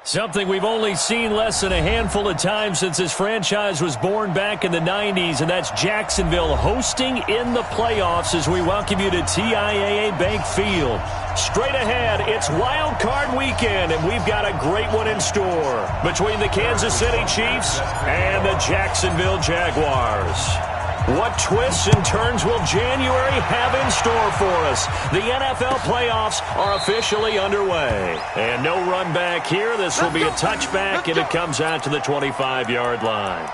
Something we've only seen less than a handful of times since this franchise was born back in the 90s, and that's Jacksonville hosting in the playoffs as we welcome you to TIAA Bank Field. Straight ahead, it's Wild Card Weekend, and we've got a great one in store between the Kansas City Chiefs and the Jacksonville Jaguars. What twists and turns will January have in store for us? The NFL playoffs are officially underway. And no run back here. This will be a touchback, and it comes out to the 25-yard line.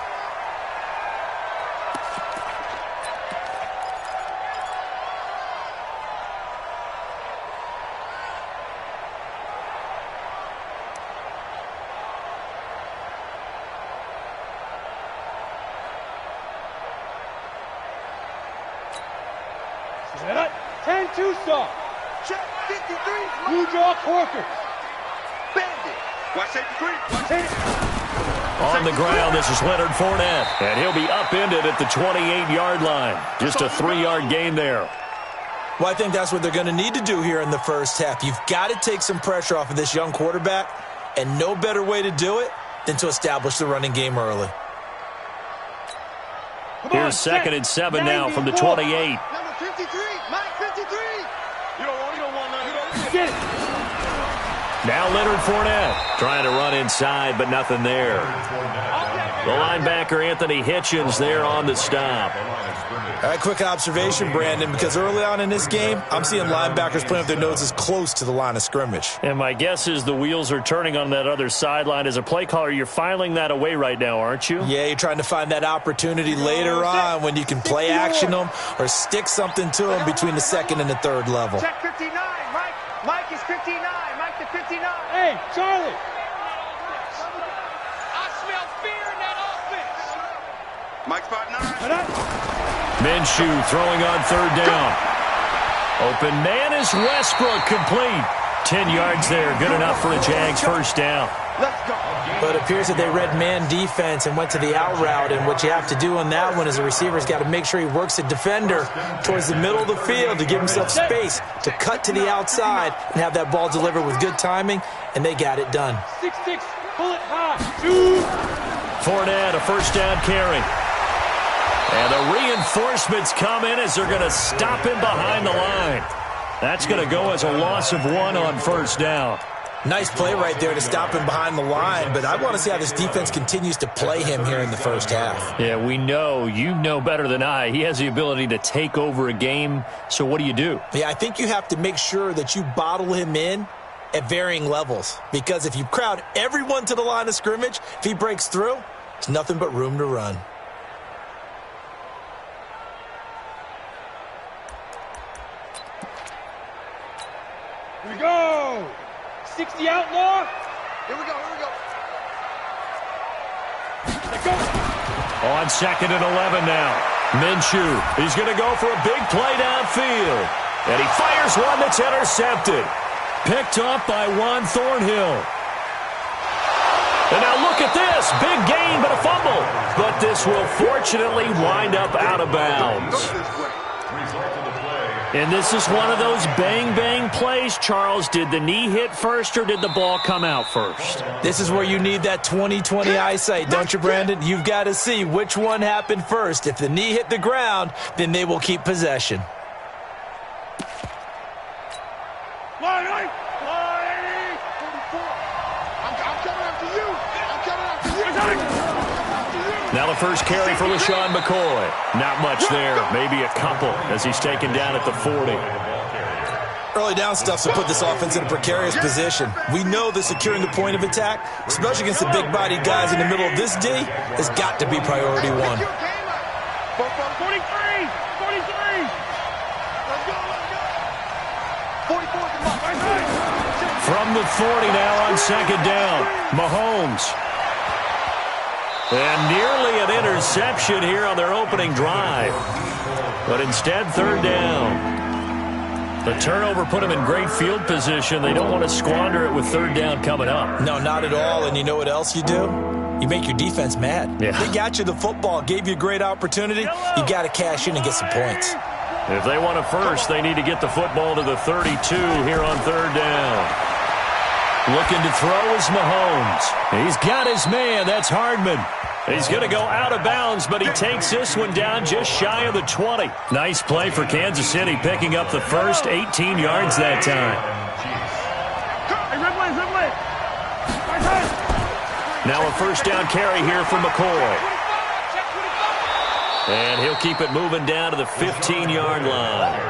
Set up. 10-2 stop. Check 53. Blue jaw Corker. Bandit. Watch safety 3. On the ground, this is Leonard Fournette. And he'll be upended at the 28-yard line. Just a 3-yard gain there. Well, I think that's what they're going to need to do here in the first half. You've got to take some pressure off of this young quarterback, and no better way to do it than to establish the running game early. Here's 2nd and 7 now from the 28. Number 53. Mike 53. You don't want none. Get it. Now Leonard Fournette trying to run inside, but nothing there. The linebacker, Anthony Hitchens, there on the stop. All right, quick observation, Brandon, because early on in this game, I'm seeing linebackers putting up their noses close to the line of scrimmage. And my guess is the wheels are turning on that other sideline. As a play caller, you're filing that away right now, aren't you? Yeah, you're trying to find that opportunity later on when you can play action them or stick something to them between the 2nd and the 3rd level. Check 59. Mike is 59. Mike the 59. Hey, Charlie. I smell fear in that offense. Mike spot 9. Set up. Minshew throwing on 3rd down. Open man is Westbrook, complete. 10 yards there, good enough for a Jags first down. Let's go. But it appears that they read man defense and went to the out route, and what you have to do on that one is the receiver's got to make sure he works the defender towards the middle of the field to give himself space to cut to the outside and have that ball delivered with good timing, and they got it done. 6-6. Pull it high. 2. Fournette, a first down carry. And the reinforcements come in as they're going to stop him behind the line. That's going to go as a loss of 1 on first down. Nice play right there to stop him behind the line, but I want to see how this defense continues to play him here in the first half. Yeah, we know. You know better than I. He has the ability to take over a game, so what do you do? Yeah, I think you have to make sure that you bottle him in at varying levels, because if you crowd everyone to the line of scrimmage, if he breaks through, there's nothing but room to run. Here we go. 60 outlaw. Here we go. Let go. On 2nd and 11 now. Minshew, he's going to go for a big play downfield. And he fires one that's intercepted. Picked off by Juan Thornhill. And now look at this. Big gain, but a fumble. But this will fortunately wind up out of bounds. And this is one of those bang-bang plays, Charles. Did the knee hit first or did the ball come out first? This is where you need that 20/20 eyesight, don't you, Brandon? You've got to see which one happened first. If the knee hit the ground, then they will keep possession. I'm coming after you. Now the first carry for LaShawn McCoy. Not much there. Maybe a couple as he's taken down at the 40. Early down stuff to put this offense in a precarious position. We know that securing the point of attack, especially against the big-bodied guys in the middle of this D, has got to be priority 1. 43. Let's go. 44. From the 40 now on 2nd down. Mahomes. And nearly an interception here on their opening drive. But instead, 3rd down. The turnover put them in great field position. They don't want to squander it with 3rd down coming up. No, not at all. And you know what else you do? You make your defense mad. Yeah. They got you the football, gave you a great opportunity. You got to cash in and get some points. If they want a first, they need to get the football to the 32 here on 3rd down. Looking to throw is Mahomes. He's got his man. That's Hardman. He's going to go out of bounds, but he takes this one down just shy of the 20. Nice play for Kansas City, picking up the first 18 yards that time. Now a first down carry here for McCoy. And he'll keep it moving down to the 15-yard line.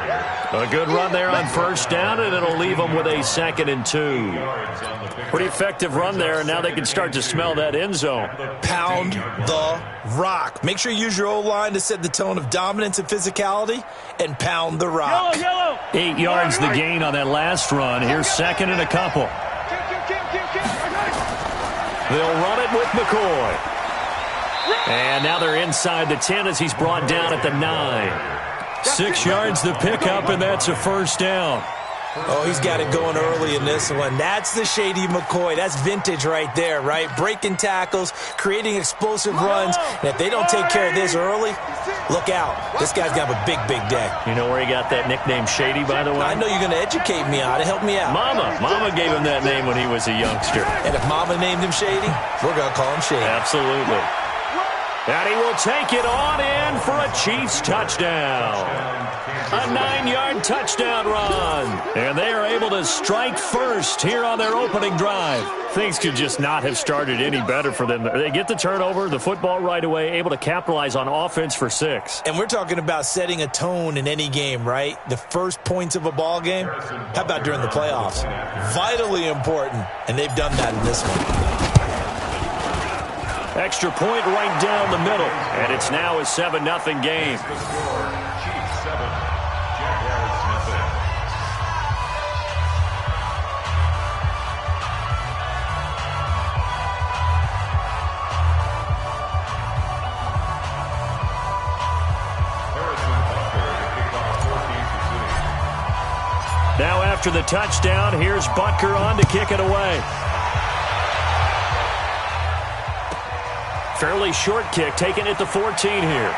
A good run there on first down, and it'll leave them with a 2nd and 2. Pretty effective run there, and now they can start to smell that end zone. Pound the rock. Make sure you use your O-line to set the tone of dominance and physicality, and pound the rock. 8 yards the gain on that last run. Here's 2nd and a couple. They'll run it with McCoy. And now they're inside the 10 as he's brought down at the 9. 6 yards the pickup, and that's a first down. Oh, he's got it going early in this one. That's the shady McCoy. That's vintage right there, right? Breaking tackles, creating explosive runs. And if they don't take care of this early, look out. This guy's going to have a big, big day. You know where he got that nickname Shady, by the way? I know you're going to educate me on it. Help me out. Mama gave him that name when he was a youngster. And if Mama named him Shady, we're going to call him Shady. Absolutely. And he will take it on in for a Chiefs touchdown. A 9-yard touchdown run. And they are able to strike first here on their opening drive. Things could just not have started any better for them. They get the turnover, the football right away, able to capitalize on offense for 6. And we're talking about setting a tone in any game, right? The first points of a ball game. How about during the playoffs? Vitally important. And they've done that in this one. Extra point right down the middle. And it's now a 7-0 game. Now after the touchdown, here's Butker on to kick it away. Fairly short kick, taken at the 14 here.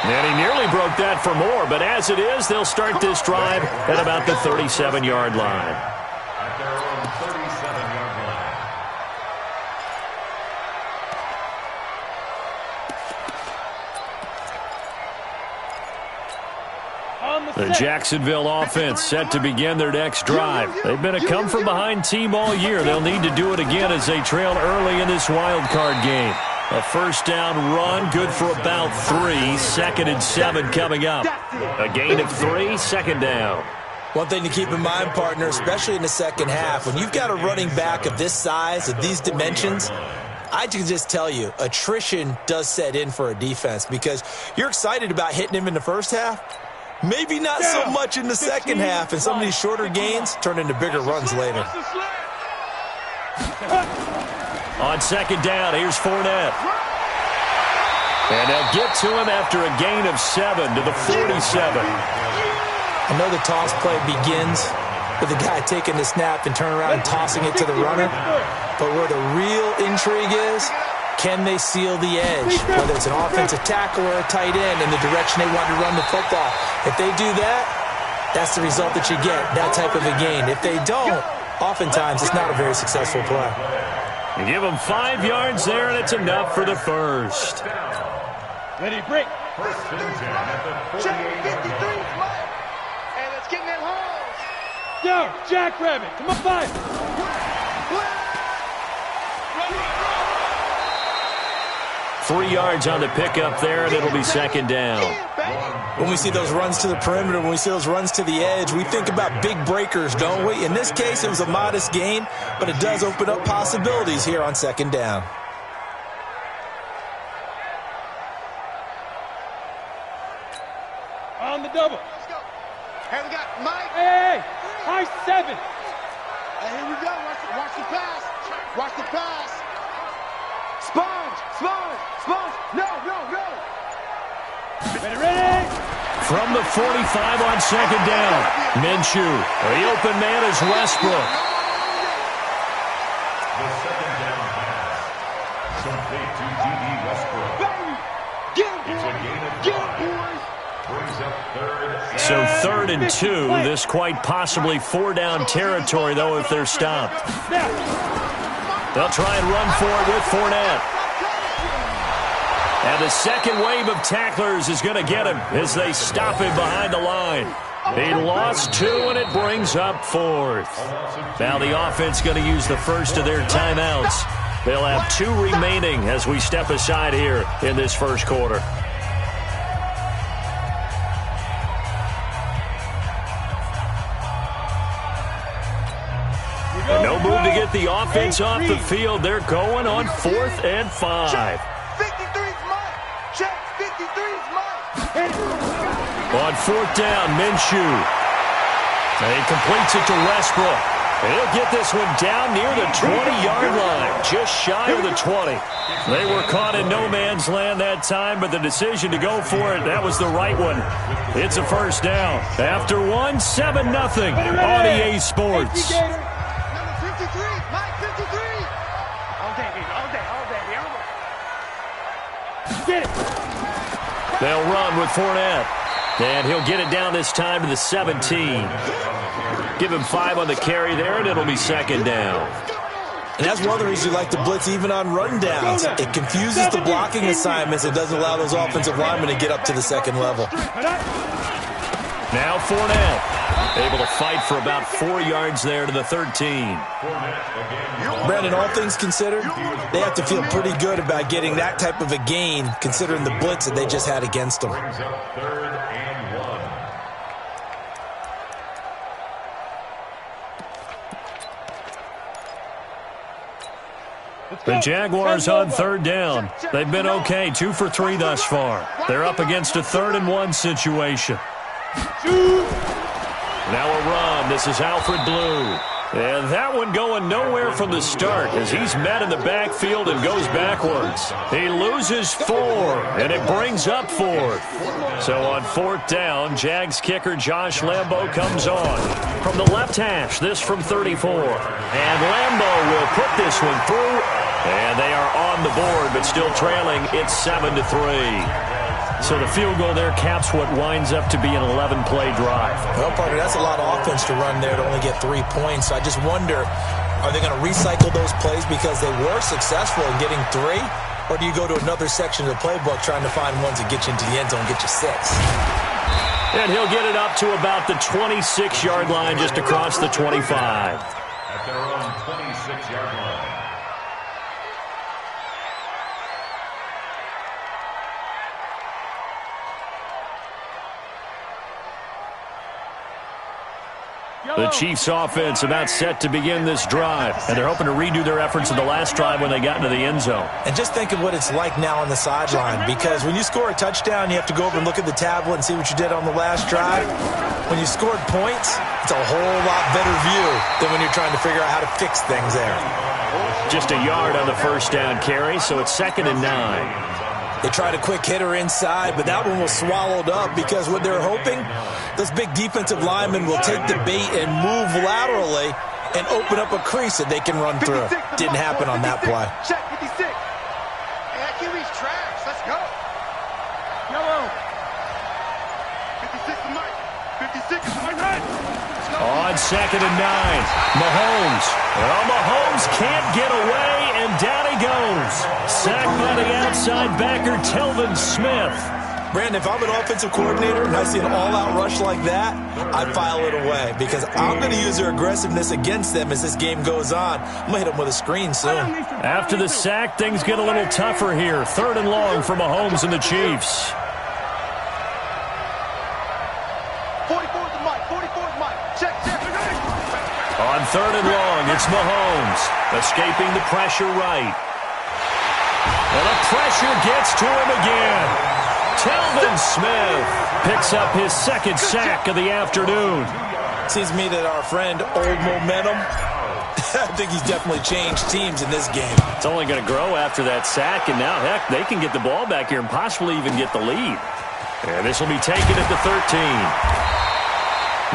And he nearly broke that for more, but as it is, they'll start this drive at about the 37-yard line. At their own 37-yard line. The Jacksonville offense set to begin their next drive. They've been a come-from-behind team all year. They'll need to do it again as they trail early in this wild card game. A first down run, good for about 3. 2nd and 7 coming up. A gain of 3, 2nd down. One thing to keep in mind, partner, especially in the second half, when you've got a running back of this size, of these dimensions, I can just tell you, attrition does set in for a defense because you're excited about hitting him in the first half. Maybe not so much in the second half, and some of these shorter gains turn into bigger runs later. On 2nd down, here's Fournette. And they'll get to him after a gain of 7 to the 47. I know the toss play begins with the guy taking the snap and turning around and tossing it to the runner. But where the real intrigue is, can they seal the edge? Whether it's an offensive tackle or a tight end in the direction they want to run the football. If they do that, that's the result that you get, that type of a gain. If they don't, oftentimes it's not a very successful play. You give them 5 yards there, and it's enough for the first. Ready, break. First and 10 at the 48. And it's getting it home. Yo, Jackrabbit, come on, 5. 3 yards on the pickup there, and it'll be 2nd down. When we see those runs to the perimeter, when we see those runs to the edge, we think about big breakers, don't we? In this case, it was a modest gain, but it does open up possibilities here on 2nd down. On the double. Let's go. Here we got Mike. Hey, high 7. Here we go. Watch the pass. Watch the pass. Sponge. No. Ready. From the 45 on 2nd down, Minshew. The open man is Westbrook. The 2nd down pass. Complete to D.D. Westbrook. Get him, It's a gain of 5. So 3rd and 2. This quite possibly 4-down territory, though, if they're stopped. They'll try and run for it with Fournette. And the second wave of tacklers is going to get him as they stop him behind the line. He lost 2, and it brings up 4th. Now the offense going to use the first of their timeouts. They'll have 2 remaining as we step aside here in this first quarter. And no move to get the offense off the field. They're going on 4th and 5. 53's mine. Check. 53's mine. On 4th down, Minshew. He completes it to Westbrook. He'll get this one down near the 20-yard line, just shy of the 20. They were caught in no man's land that time, but the decision to go for it, that was the right one. It's a first down. After 1, 7-0 on EA Sports. They'll run with Fournette. And he'll get it down this time to the 17. Give him 5 on the carry there, and it'll be 2nd down. And that's one of the reasons you like to blitz even on rundowns. It confuses the blocking assignments. It doesn't allow those offensive linemen to get up to the second level. Now Fournette, able to fight for about 4 yards there to the 13. Brandon, all things considered, they have to feel pretty good about getting that type of a gain, considering the blitz that they just had against them. The Jaguars on 3rd down. They've been okay, 2 for 3 thus far. They're up against a 3rd and 1 situation. Now a run. This is Alfred Blue. And that one going nowhere from the start as he's met in the backfield and goes backwards. He loses 4, and it brings up 4th. So on 4th down, Jags kicker Josh Lambo comes on. From the left hash, this from 34. And Lambo will put this one through. And they are on the board, but still trailing. It's 7-3. So the field goal there caps what winds up to be an 11-play drive. Well, partner, that's a lot of offense to run there to only get 3 points. So I just wonder, are they going to recycle those plays because they were successful in getting 3? Or do you go to another section of the playbook trying to find ones that get you into the end zone and get you 6? And he'll get it up to about the 26-yard line, just across the 25. At their own 26-yard line. The Chiefs offense about set to begin this drive, and they're hoping to redo their efforts in the last drive when they got into the end zone. And just think of what it's like now on the sideline, because when you score a touchdown, you have to go over and look at the tablet and see what you did on the last drive. When you scored points, it's a whole lot better view than when you're trying to figure out how to fix things there. Just a yard on the first down carry, so it's 2nd and 9. They tried a quick hitter inside, but that one was swallowed up because what they're hoping, those big defensive linemen will take the bait and move laterally and open up a crease that they can run through. Didn't happen on that play. Check 56. Hey, that QB's trash. Let's go. Yellow. 56 is Mike. 56 is Mike. On 2nd and 9, Mahomes. Well, Mahomes can't get away, and down he goes. Sacked by the outside backer, Telvin Smith. Brandon, if I'm an offensive coordinator and I see an all-out rush like that, I file it away because I'm going to use their aggressiveness against them as this game goes on. I'm going to hit them with a screen soon. After the sack, things get a little tougher here. 3rd and long for Mahomes and the Chiefs. 44 to Mike. 44 to Mike. Check. On 3rd and long, it's Mahomes escaping the pressure right. And the pressure gets to him again. Telvin Smith picks up his 2nd sack of the afternoon. Seems to me that our friend Old Momentum, I think he's definitely changed teams in this game. It's only going to grow after that sack, and now, heck, they can get the ball back here and possibly even get the lead. And this will be taken at the 13.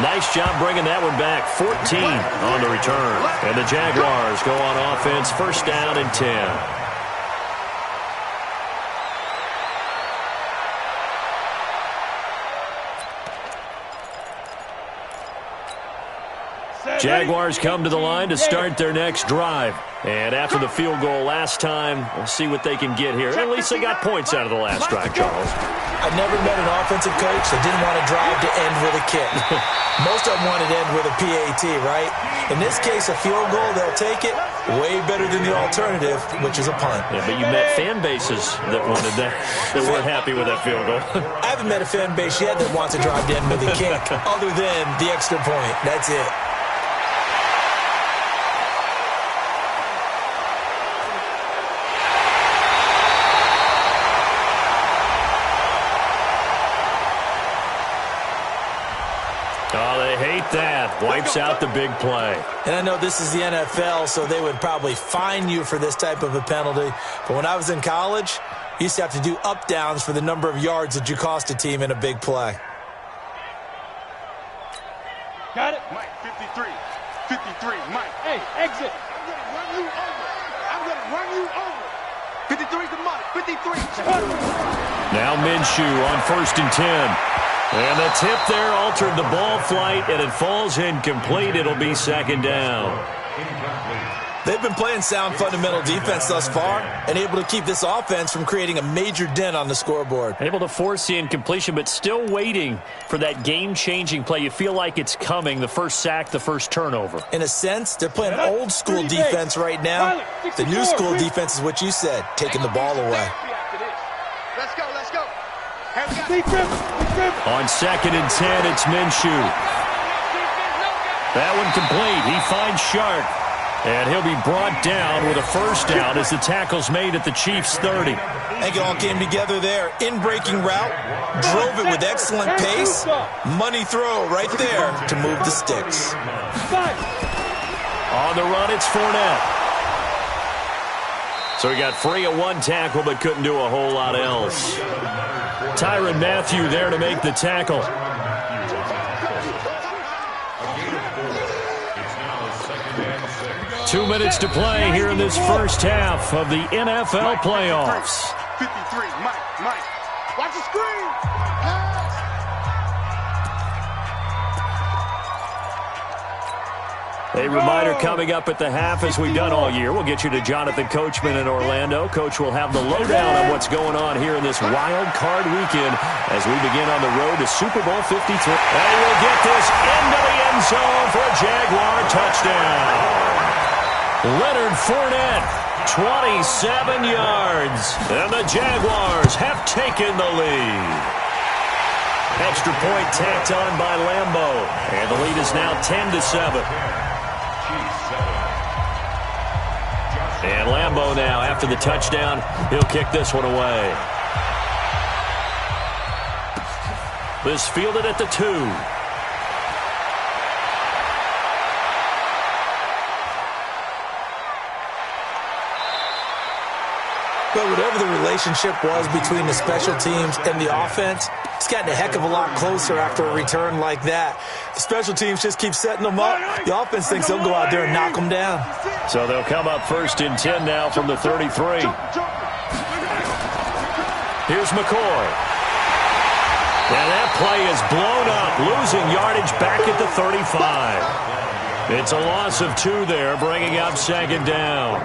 Nice job bringing that one back. 14 on the return. And the Jaguars go on offense, 1st down and 10. Jaguars come to the line to start their next drive. And after the field goal last time, we'll see what they can get here. At least they got points out of the last drive, Charles. I've never met an offensive coach that didn't want to drive to end with a kick. Most of them wanted to end with a PAT, right? In this case, a field goal, they'll take it. Way better than the alternative, which is a punt. Yeah, but you met fan bases that wanted that, that weren't happy with that field goal. I haven't met a fan base yet that wants to drive to end with a kick, other than the extra point. That's it. Oh, they hate that. Wipes out the big play. And I know this is the NFL, so they would probably fine you for this type of a penalty. But when I was in college, you used to have to do up-downs for the number of yards that you cost a team in a big play. Got it? Mike, 53. 53, Mike. Hey, exit. I'm going to run you over. I'm going to run you over. 53 to Mike. 53. Now Minshew on 1st and 10. And the tip there altered the ball flight, and it falls incomplete. It'll be 2nd down. They've been playing sound fundamental defense thus far and able to keep this offense from creating a major dent on the scoreboard. Able to force the incompletion, but still waiting for that game-changing play. You feel like it's coming, the first sack, the first turnover. In a sense, they're playing old-school defense right now. The new school defense is what you said, taking the ball away. Let's go, let's go. On 2nd and 10, it's Minshew. That one complete. He finds Shark. And he'll be brought down with a 1st down as the tackle's made at the Chiefs' 30. I think it all came together there. In-breaking route, drove it with excellent pace. Money throw right there to move the sticks. On the run, it's Fournette. So he got free of one tackle but couldn't do a whole lot else. Tyrann Mathieu there to make the tackle. Two minutes to play here in this first half of the NFL playoffs. 53, Mike. Watch the screen. A reminder coming up at the half, as we've done all year. We'll get you to Jonathan Coachman in Orlando. Coach will have the lowdown on what's going on here in this wild card weekend as we begin on the road to Super Bowl 53. And we'll get this into the end zone for a Jaguar touchdown. Leonard Fournette, 27 yards. And the Jaguars have taken the lead. Extra point tacked on by Lambeau. And the lead is now 10-7. And Lambeau now, after the touchdown, he'll kick this one away. This fielded at the 2. But whatever the relationship was between the special teams and the offense, it's gotten a heck of a lot closer after a return like that. The special teams just keep setting them up. The offense thinks they'll go out there and knock them down. So they'll come up 1st and 10 now from the 33. Here's McCoy. And that play is blown up, losing yardage back at the 35. It's a loss of 2 there, bringing up 2nd down.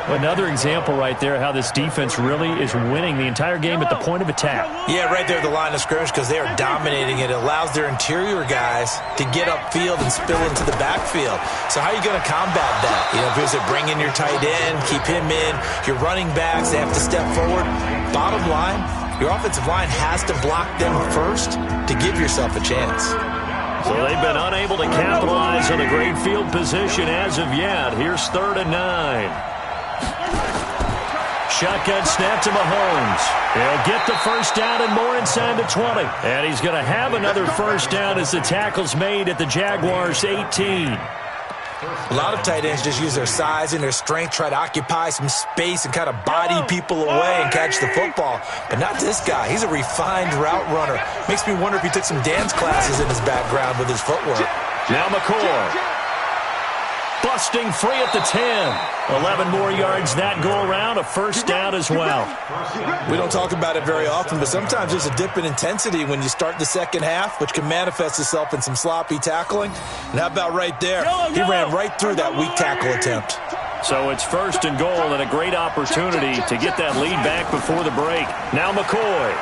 Another example right there how this defense really is winning the entire game at the point of attack. Yeah, right there at the line of scrimmage because they are dominating it. It allows their interior guys to get upfield and spill into the backfield. So how are you going to combat that? You know, if you bring in your tight end, keep him in, your running backs, they have to step forward. Bottom line, your offensive line has to block them first to give yourself a chance. So they've been unable to capitalize on the great field position as of yet. Here's 3rd and 9. Shotgun snap to Mahomes. He'll get the 1st down and more inside the 20. And he's going to have another 1st down as the tackle's made at the Jaguars' 18. A lot of tight ends just use their size and their strength, try to occupy some space and kind of body people away and catch the football. But not this guy. He's a refined route runner. Makes me wonder if he took some dance classes in his background with his footwork. Now McCoy. And that play is blown up, losing yardage back at the 35. It's a loss of 2 there, bringing up 2nd down. busting free at the 10. 11 more yards that go around, a first down as well. We don't talk about it very often, but sometimes there's a dip in intensity when you start the second half, which can manifest itself in some sloppy tackling. And how about right there? He ran right through that weak tackle attempt. So it's first and goal and a great opportunity to get that lead back before the break. Now McCoy.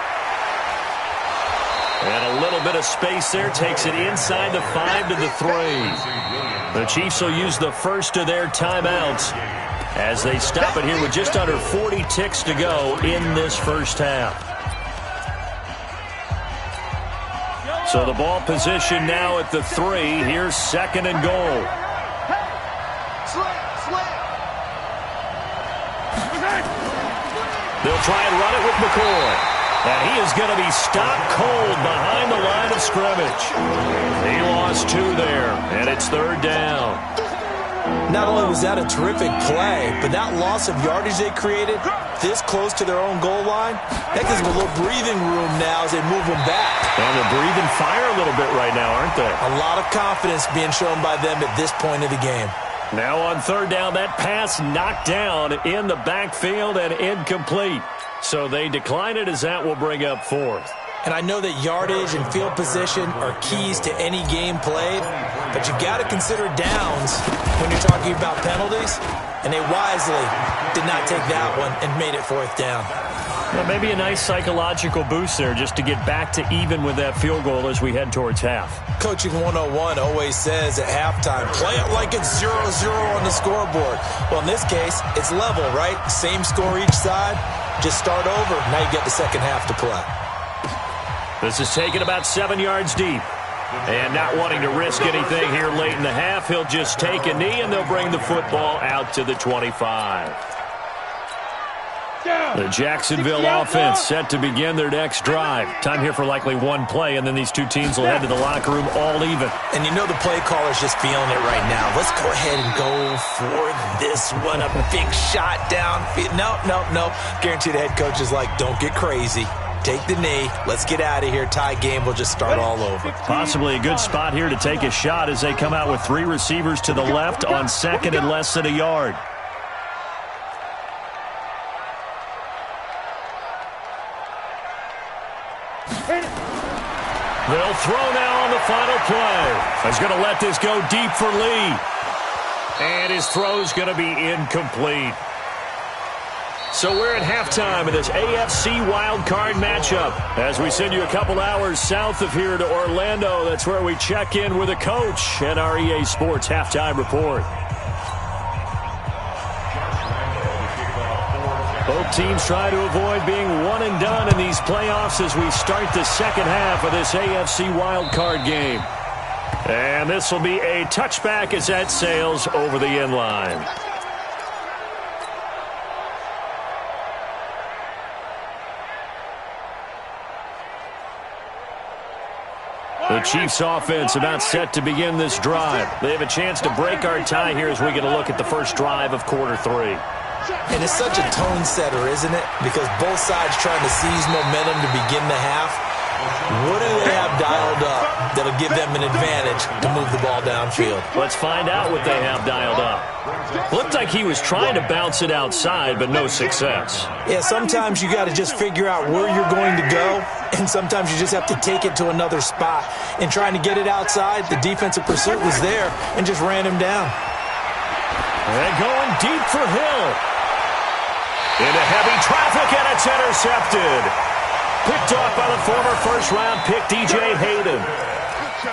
And a little bit of space there, takes it inside the 5 to the 3. The Chiefs will use the first of their timeouts as they stop it here with just under 40 ticks to go in this first half. So the ball position now at the 3. Here's second and goal. They'll try and run it with McCoy. And he is going to be stopped cold behind the line of scrimmage. He lost 2 there, and it's third down. Not only was that a terrific play, but that loss of yardage they created this close to their own goal line, that gives them a little breathing room now as they move them back. And they're breathing fire a little bit right now, aren't they? A lot of confidence being shown by them at this point of the game. Now on third down, that pass knocked down in the backfield and incomplete. So they decline it as that will bring up fourth. And I know that yardage and field position are keys to any game played, but you've got to consider downs when you're talking about penalties, and they wisely did not take that one and made it fourth down. Well, maybe a nice psychological boost there just to get back to even with that field goal as we head towards half. Coaching 101 always says at halftime, play it like it's 0-0 on the scoreboard. Well, in this case, it's level, right? Same score each side. Just start over. Now you get the second half to play. This is taken about 7 yards deep. And not wanting to risk anything here late in the half, he'll just take a knee, and they'll bring the football out to the 25. The Jacksonville offense set to begin their next drive. Time here for likely one play, and then these two teams will head to the locker room all even. And you know the play caller's just feeling it right now. Let's go ahead and go for this one. A big shot down. No. Guarantee the head coach is like, don't get crazy. Take the knee. Let's get out of here. Tie game. We'll just start all over. Possibly a good spot here to take a shot as they come out with 3 receivers to the left on second and less than a yard. They'll throw now on the final play. He's going to let this go deep for Lee. And his throw's going to be incomplete. So we're at halftime of this AFC wildcard matchup. As we send you a couple hours south of here to Orlando, that's where we check in with a coach and our EA Sports halftime report. Both teams try to avoid being one and done in these playoffs as we start the second half of this AFC wildcard game. And this will be a touchback as that sails over the end line. The Chiefs offense about set to begin this drive. They have a chance to break our tie here as we get a look at the first drive of quarter 3. And it's such a tone setter, isn't it? Because both sides trying to seize momentum to begin the half. What do they have dialed up that'll give them an advantage to move the ball downfield? Let's find out what they have dialed up. Looked like he was trying to bounce it outside, but no success. Yeah, sometimes you got to just figure out where you're going to go, and sometimes you just have to take it to another spot. And trying to get it outside, the defensive pursuit was there and just ran him down. And going deep for Hill. Into heavy traffic, and it's intercepted. Picked off by the former first-round pick, DJ Hayden.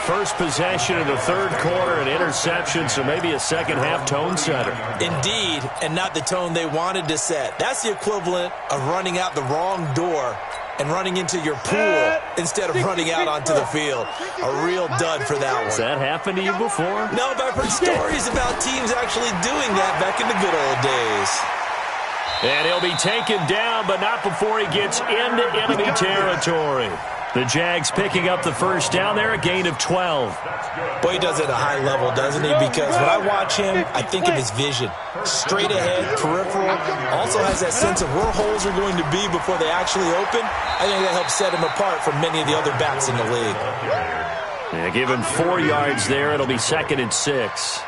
First possession of the third quarter, an interception, so maybe a second-half tone setter. Indeed, and not the tone they wanted to set. That's the equivalent of running out the wrong door and running into your pool instead of running out onto the field. A real dud for that one. Has that happened to you before? No, but I've heard stories about teams actually doing that back in the good old days. And he'll be taken down, but not before he gets into enemy territory. The Jags picking up the first down there, a gain of 12. Boy, he does it at a high level, doesn't he? Because when I watch him, I think of his vision. Straight ahead, peripheral, also has that sense of where holes are going to be before they actually open. I think that helps set him apart from many of the other backs in the league. Yeah, give him 4 yards there. It'll be 2nd and 6.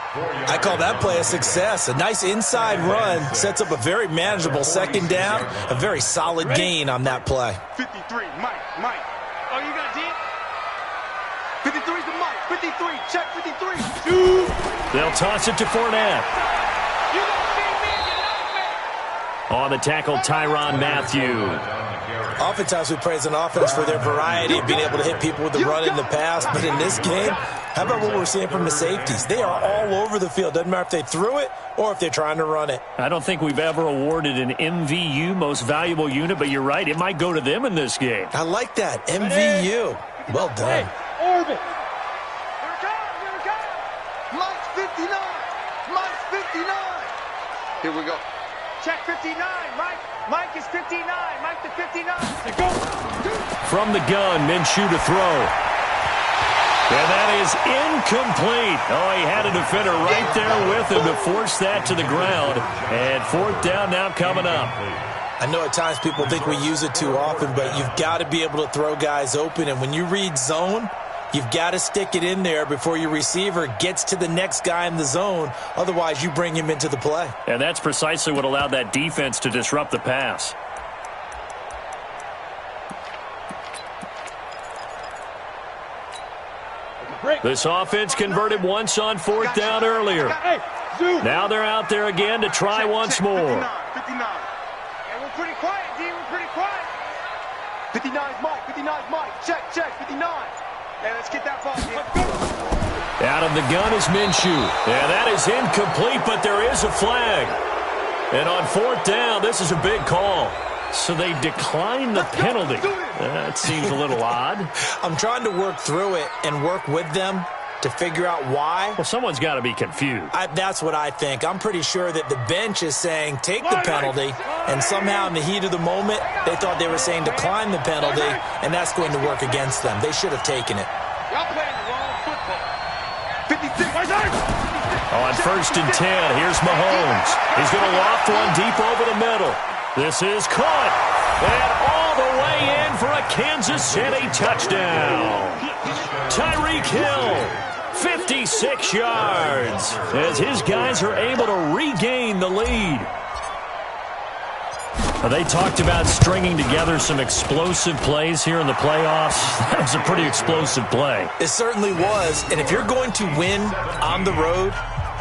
I call that play a success. A nice inside run sets up a very manageable 2nd down. A very solid gain on that play. 53, Mike. Oh, you got deep? 53's the Mike. 53, check 53. They'll toss it to Fournette. You don't see me, you know me. On the tackle, Tyrann Mathieu. Oftentimes we praise an offense for their variety of being able to hit people with the run in the past. But in this game, how about what we're seeing from the safeties? They are all over the field. Doesn't matter if they threw it or if they're trying to run it. I don't think we've ever awarded an MVU, most valuable unit, but you're right. It might go to them in this game. I like that. MVU. Well done. Orbit. Here it comes. Mike's 59. Mike's 59. Here we go. Check 59. Mike is 59. Mike to 59. Go. From the gun, Minshew to throw. And that is incomplete. Oh, he had a defender right there with him to force that to the ground. And 4th down now coming up. I know at times people think we use it too often, but you've got to be able to throw guys open. And when you read zone, you've got to stick it in there before your receiver gets to the next guy in the zone. Otherwise, you bring him into the play. And that's precisely what allowed that defense to disrupt the pass. This offense converted once on 4th down earlier. Now they're out there again to try once more. 59. And we're pretty quiet, D. We're pretty quiet. 59's Mike. 59's Mike. Check. 59. Hey, let's get that ball, D. Out of the gun is Minshew. And that is incomplete, but there is a flag. And on 4th down, this is a big call. So they decline the penalty. That seems a little odd. I'm trying to work through it and work with them to figure out why. Well, someone's got to be confused. That's what I think. I'm pretty sure that the bench is saying take the penalty, and somehow in the heat of the moment, they thought they were saying decline the penalty, and that's going to work against them. They should have taken it. Y'all playing the wrong football. 56. On 1st and 10, here's Mahomes. He's going to loft one deep over the middle. This is caught. And all the way in for a Kansas City touchdown. Tyreek Hill, 56 yards, as his guys are able to regain the lead. They talked about stringing together some explosive plays here in the playoffs. That was a pretty explosive play. It certainly was. And if you're going to win on the road,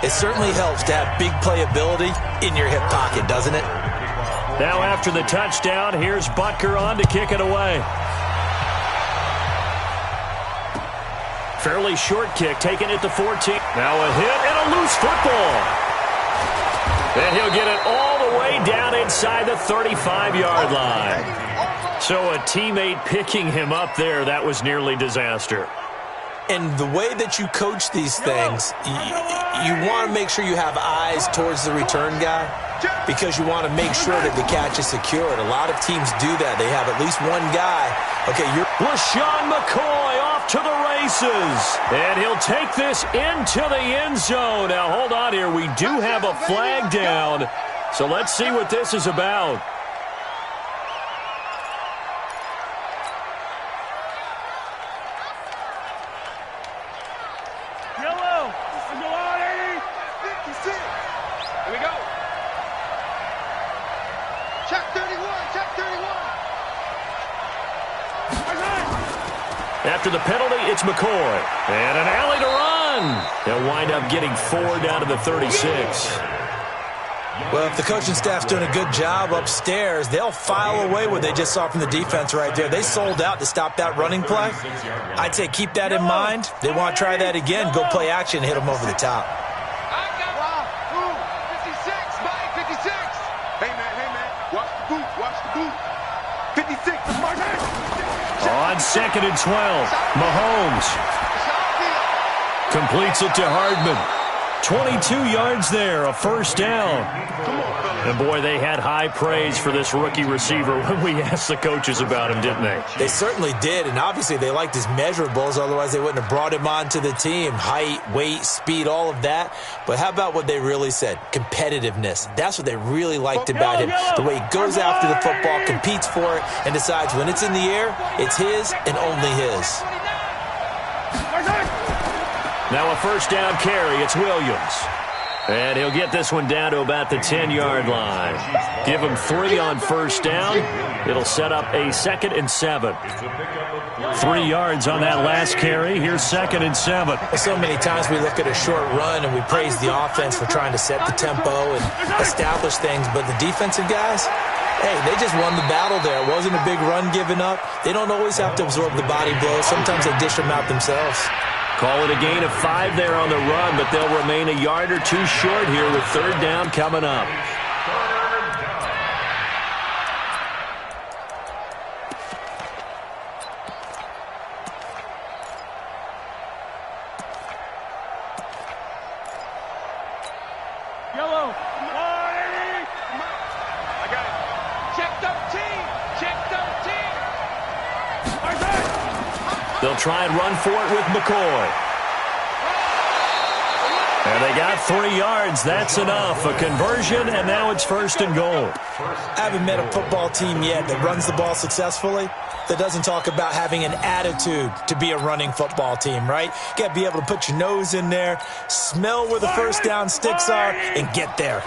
it certainly helps to have big playability in your hip pocket, doesn't it? Now after the touchdown, here's Butker on to kick it away. Fairly short kick, taking it to 14. Now a hit and a loose football. And he'll get it all the way down inside the 35-yard line. So a teammate picking him up there, that was nearly disaster. And the way that you coach these things, you want to make sure you have eyes towards the return guy because you want to make sure that the catch is secured. A lot of teams do that. They have at least one guy. Okay, LaShawn McCoy off to the races. And he'll take this into the end zone. Now, hold on here. We do have a flag down. So let's see what this is about. Yellow. Go on, Eddie. 56. Here we go. Check 31. Check 31. After the penalty, it's McCoy. And an alley to run. They'll wind up getting 4 down to the 36. Well, if the coaching staff's doing a good job upstairs, they'll file away what they just saw from the defense right there. They sold out to stop that running play. I'd say keep that in mind. They want to try that again. Go play action and hit them over the top. 56, Mike, 56. Hey, man. Watch the boot. Watch the boot. 56. On 2nd and 12, Mahomes completes it to Hardman. 22 yards there, a 1st down. And boy, they had high praise for this rookie receiver when we asked the coaches about him, didn't they? They certainly did, and obviously they liked his measurables, otherwise they wouldn't have brought him onto the team. Height, weight, speed, all of that. But how about what they really said? Competitiveness. That's what they really liked about him. The way he goes after the football, competes for it, and decides when it's in the air, it's his and only his. Now a first down carry. It's Williams. And he'll get this one down to about the 10-yard line. Give him 3 on first down. It'll set up a 2nd and 7. 3 yards on that last carry. Here's 2nd and 7. So many times we look at a short run and we praise the offense for trying to set the tempo and establish things. But the defensive guys, hey, they just won the battle there. It wasn't a big run given up. They don't always have to absorb the body blows. Sometimes they dish them out themselves. Call it a gain of 5 there on the run, but they'll remain a yard or 2 short here with 3rd down coming up. Yellow. I got it. Check 13. Check 13. They'll try and run for it with McCoy. And they got 3 yards. That's enough. A conversion, and now it's 1st and goal. I haven't met a football team yet that runs the ball successfully that doesn't talk about having an attitude to be a running football team, right? You got to be able to put your nose in there, smell where the first down sticks are, and get there.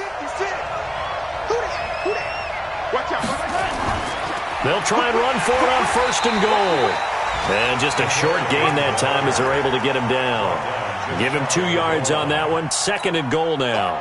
They'll try and run for it on 1st and goal. And just a short gain that time as they're able to get him down. Give him 2 yards on that one. 2nd and goal now.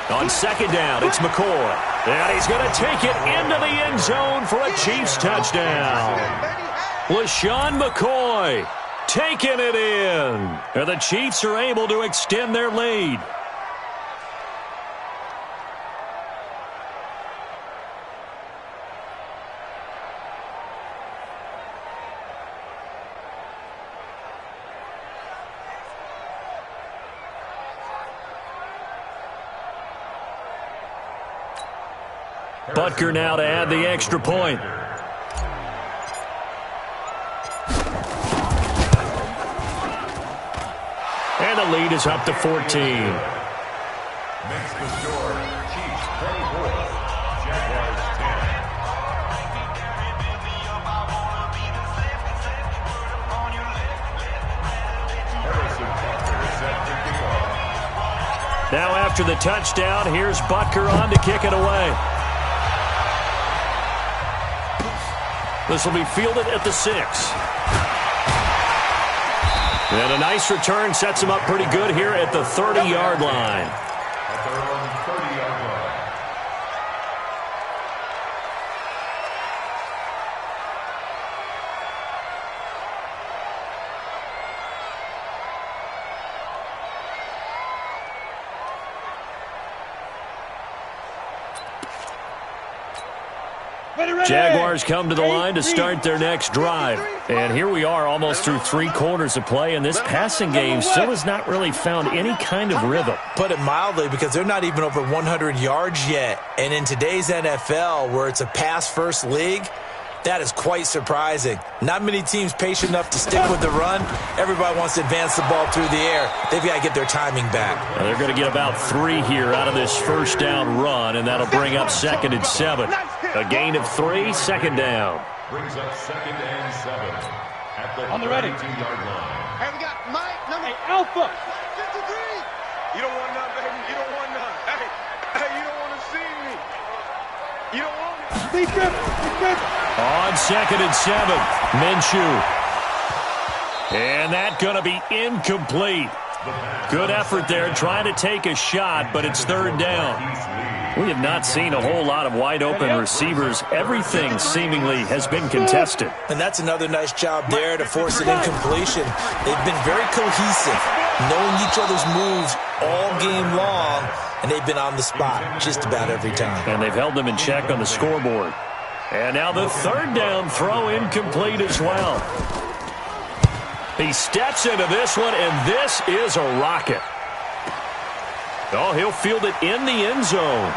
On 2nd down, it's McCoy. And he's going to take it into the end zone for a Chiefs touchdown. LaShawn McCoy taking it in. And the Chiefs are able to extend their lead. Butker now to add the extra point. And the lead is up to 14. Makes the score. Chiefs 24. Jaguars 10. Now after the touchdown, here's Butker on to kick it away. This will be fielded at the 6. And a nice return sets him up pretty good here at the 30-yard line. At their own 30-yard line. Jaguars come to the line to start their next drive. And here we are almost through 3 quarters of play, and this passing game still has not really found any kind of rhythm. Put it mildly, because they're not even over 100 yards yet. And in today's NFL, where it's a pass-first league, that is quite surprising. Not many teams patient enough to stick with the run. Everybody wants to advance the ball through the air. They've got to get their timing back. Well, they're going to get about 3 here out of this first down run, and that'll bring up 2nd and 7. A gain of 3, 2nd down. Brings up 2nd and 7 at the On the ready. 32-yard line. Hey, we got Mike, number Alpha. 53. You don't want none, baby. You don't want none. Hey, you don't want to see me. You don't want it. Big grip. Big grip. On 2nd and 7, Minshew. And that's going to be incomplete. Good effort there trying to take a shot, but it's 3rd down. We have not seen a whole lot of wide-open receivers. Everything seemingly has been contested. And that's another nice job there to force an incompletion. They've been very cohesive, knowing each other's moves all game long, and they've been on the spot just about every time. And they've held them in check on the scoreboard. And now the 3rd down throw incomplete as well. He steps into this one, and this is a rocket. Oh, he'll field it in the end zone.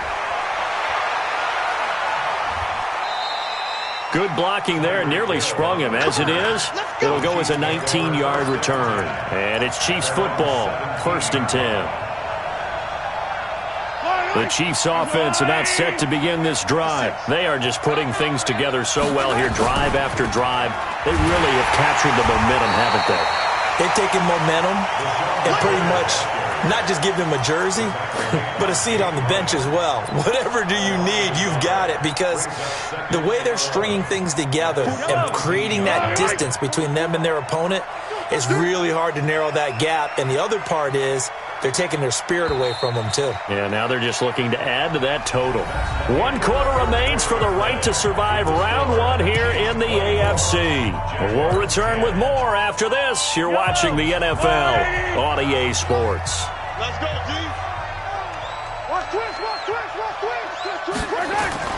Good blocking there, nearly sprung him. As it is, it'll go as a 19-yard return. And it's Chiefs football, 1st and 10. The Chiefs offense about set to begin this drive. They are just putting things together so well here, drive after drive. They really have captured the momentum, haven't they? They've taken momentum and pretty much not just give him a jersey, but a seat on the bench as well. Whatever do you need, you've got it, because the way they're stringing things together and creating that distance between them and their opponent, it's really hard to narrow that gap. And the other part is they're taking their spirit away from them, too. Yeah, now they're just looking to add to that total. 1 quarter remains for the right to survive round one here in the AFC. We'll return with more after this. You're watching the NFL on EA Sports. Let's go, D. Watch twist, watch twist, watch twist. Twist, twist.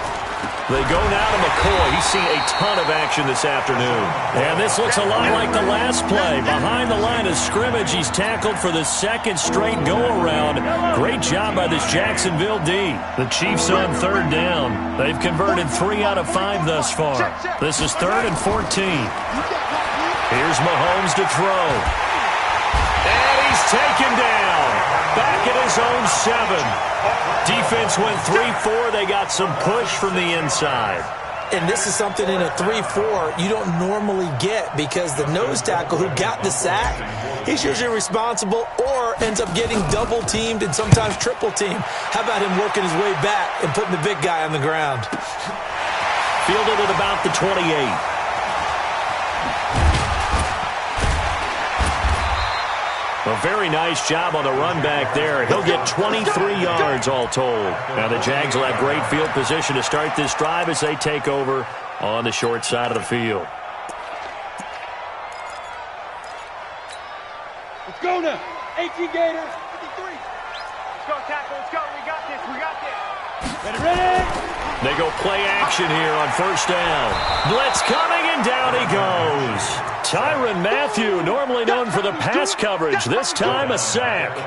They go now to McCoy. He's seen a ton of action this afternoon. And this looks a lot like the last play. Behind the line of scrimmage, he's tackled for the second straight go-around. Great job by this Jacksonville D. The Chiefs on third down. They've converted 3 out of 5 thus far. This is 3rd and 14. Here's Mahomes to throw. And he's taken down. Back at his own 7. Defense went 3-4. They got some push from the inside. And this is something in a 3-4 you don't normally get, because the nose tackle who got the sack, he's usually responsible or ends up getting double-teamed and sometimes triple-teamed. How about him working his way back and putting the big guy on the ground? Fielded at about the 28. A very nice job on the run back there. He'll get 23 yards all told. Now the Jags will have great field position to start this drive as they take over on the short side of the field. Let's go now. 18 Gators. 53. Let's go, tackle. Let's go. We got this. We got this. Ready, ready. They go play action here on first down. Blitz coming, and down he goes. Tyrann Mathieu, normally known for the pass coverage, this time a sack.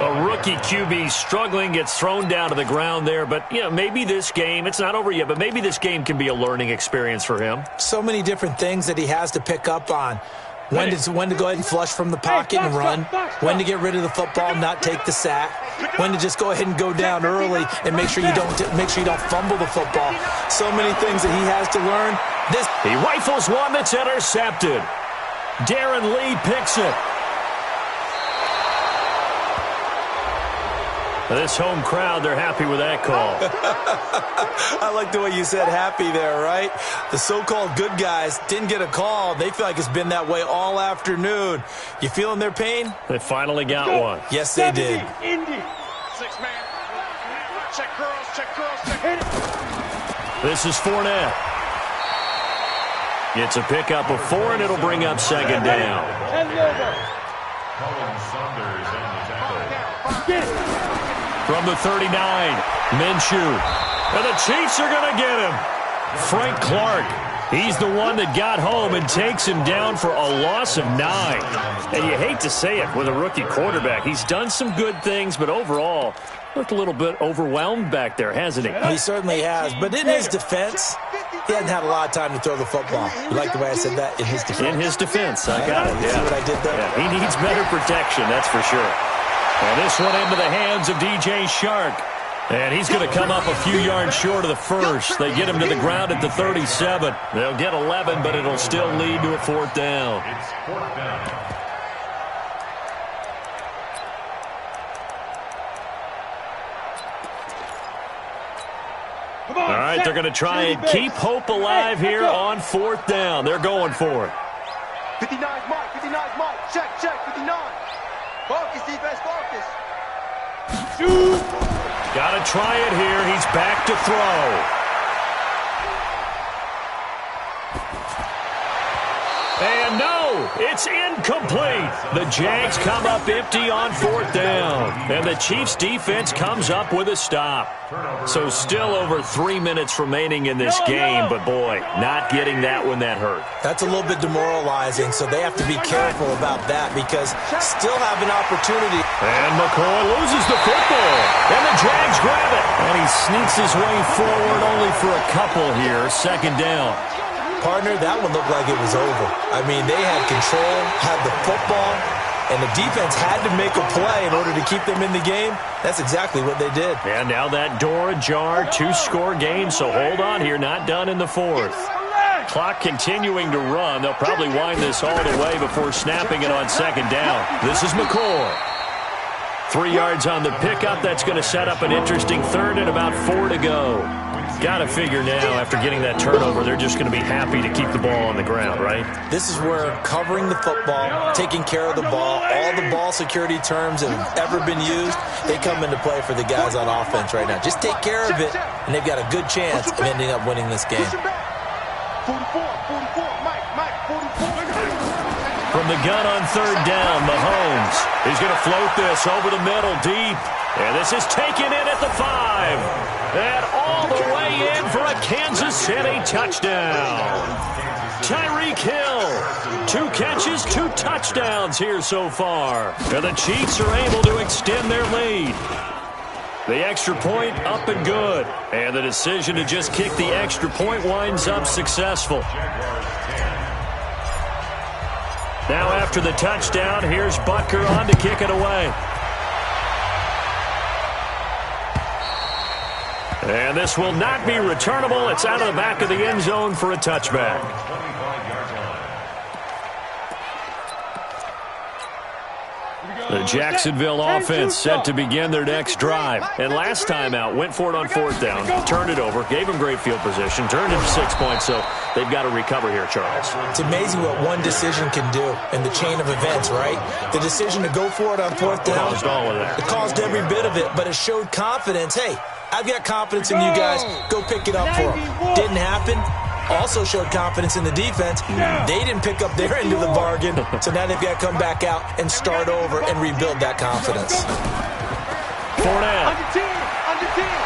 A rookie QB struggling, gets thrown down to the ground there. But, you know, maybe this game, it's not over yet, but maybe this game can be a learning experience for him. So many different things that he has to pick up on. When to go ahead and flush from the pocket and run. When to get rid of the football and not take the sack. When to just go ahead and go down early and make sure you don't fumble the football. So many things that he has to learn. He rifles one that's intercepted. Darren Lee picks it. This home crowd, they're happy with that call. I like the way you said happy there, right? The so-called good guys didn't get a call. They feel like it's been that way all afternoon. You feeling their pain? They finally got one. Yes, they did. Indy. 6-man. Check curls, check curls, check. This is Fournette. It's a pickup of 4, and it'll bring up second down. From the 39, Minshew. And the Chiefs are going to get him. Frank Clark. He's the one that got home and takes him down for a loss of 9. And you hate to say it with a rookie quarterback. He's done some good things, but overall, looked a little bit overwhelmed back there, hasn't he? He certainly has. But in his defense, he hasn't had a lot of time to throw the football. You like the way I said that? In his defense. In his defense. I got it. Yeah. See what I did there? Yeah, he needs better protection, that's for sure. And this one into the hands of DJ Shark. And he's going to come up a few yards short of the first. They get him to the ground at the 37. They'll get 11, but it'll still lead to a 4th down. It's 4th down. All right, they're going to try and keep hope alive here on 4th down. They're going for it. 59's Mike. 59's Mike. Check, check. 59. Focus, defense, focus. Shoot. Got to try it here. He's back to throw. And no, it's incomplete. The Jags come up empty on 4th down. And the Chiefs defense comes up with a stop. So still over 3 minutes remaining in this game. But boy, not getting that one that hurt. That's a little bit demoralizing, so they have to be careful about that because still have an opportunity. And McCoy loses the football. And the Jags grab it. And he sneaks his way forward only for a couple here. 2nd down. Partner, that one looked like it was over. I mean, they had control, had the football, and the defense had to make a play in order to keep them in the game. That's exactly what they did. And now that door ajar, 2-score game, so hold on here, not done in the fourth. Clock continuing to run. They'll probably wind this all the way before snapping it on second down. This is McCoy. 3 yards on the pickup. That's going to set up an interesting third and about 4 to go. Got to figure now, after getting that turnover, they're just going to be happy to keep the ball on the ground, right? This is where covering the football, taking care of the ball, all the ball security terms that have ever been used, they come into play for the guys on offense right now. Just take care of it, and they've got a good chance of ending up winning this game. 44, Mike, 44. From the gun on third down, Mahomes. He's going to float this over the middle deep. And this is taken in at the 5. And all the way in for a Kansas City touchdown. Tyreek Hill. 2 catches, 2 touchdowns here so far. And the Chiefs are able to extend their lead. The extra point up and good. And the decision to just kick the extra point winds up successful. Now after the touchdown, here's Butker on to kick it away. And this will not be returnable. It's out of the back of the end zone for a touchback. The Jacksonville offense set to begin their next drive. And last time out, went for it on fourth down, turned it over, gave them great field position, turned it to 6 points, so they've got to recover here, Charles. It's amazing what one decision can do in the chain of events, right? The decision to go for it on fourth down, caused all of that. It caused every bit of it, but it showed confidence. Hey, I've got confidence in you guys. Go pick it up for them. Didn't happen. Also showed confidence in the defense. They didn't pick up their end of the bargain, so now they've got to come back out and start over and rebuild that confidence. Fournette. Under 10.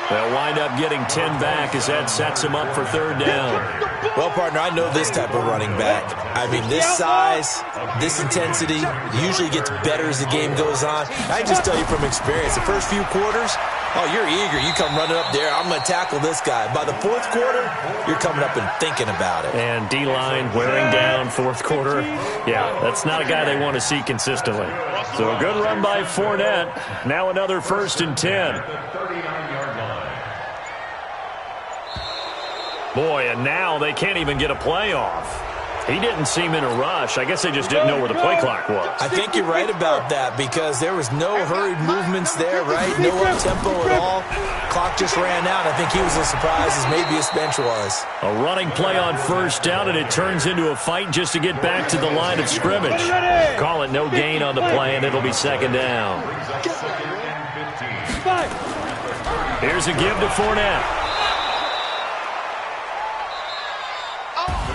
They'll wind up getting 10 back as that sets them up for third down. Well, partner, I know this type of running back. I mean, this size, this intensity usually gets better as the game goes on. I just tell you from experience, the first few quarters, oh, you're eager. You come running up there. I'm going to tackle this guy. By the fourth quarter, you're coming up and thinking about it. And D-line wearing down fourth quarter. Yeah, that's not a guy they want to see consistently. So a good run by Fournette. Now another 1st and 10. Boy, and now they can't even get a play off. He didn't seem in a rush. I guess they just didn't know where the play clock was. I think you're right about that because there was no hurried movements there, right? No up-tempo at all. Clock just ran out. I think he was as surprised as maybe his bench was. A running play on first down, and it turns into a fight just to get back to the line of scrimmage. Call it no gain on the play, and it'll be second down. Here's a give to Fournette.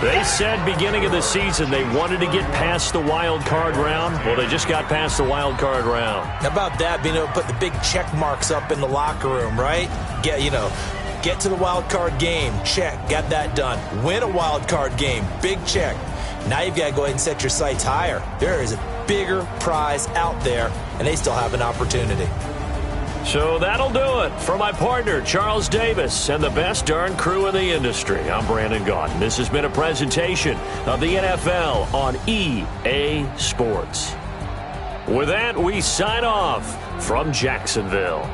They said beginning of the season they wanted to get past the wild card round. Well, they just got past the wild card round. How about that, being able to put the big check marks up in the locker room, right? Get to the wild card game, check, got that done. Win a wild card game, big check. Now you've got to go ahead and set your sights higher. There is a bigger prize out there, and they still have an opportunity. So that'll do it for my partner, Charles Davis, and the best darn crew in the industry. I'm Brandon Gaudin. This has been a presentation of the NFL on EA Sports. With that, we sign off from Jacksonville.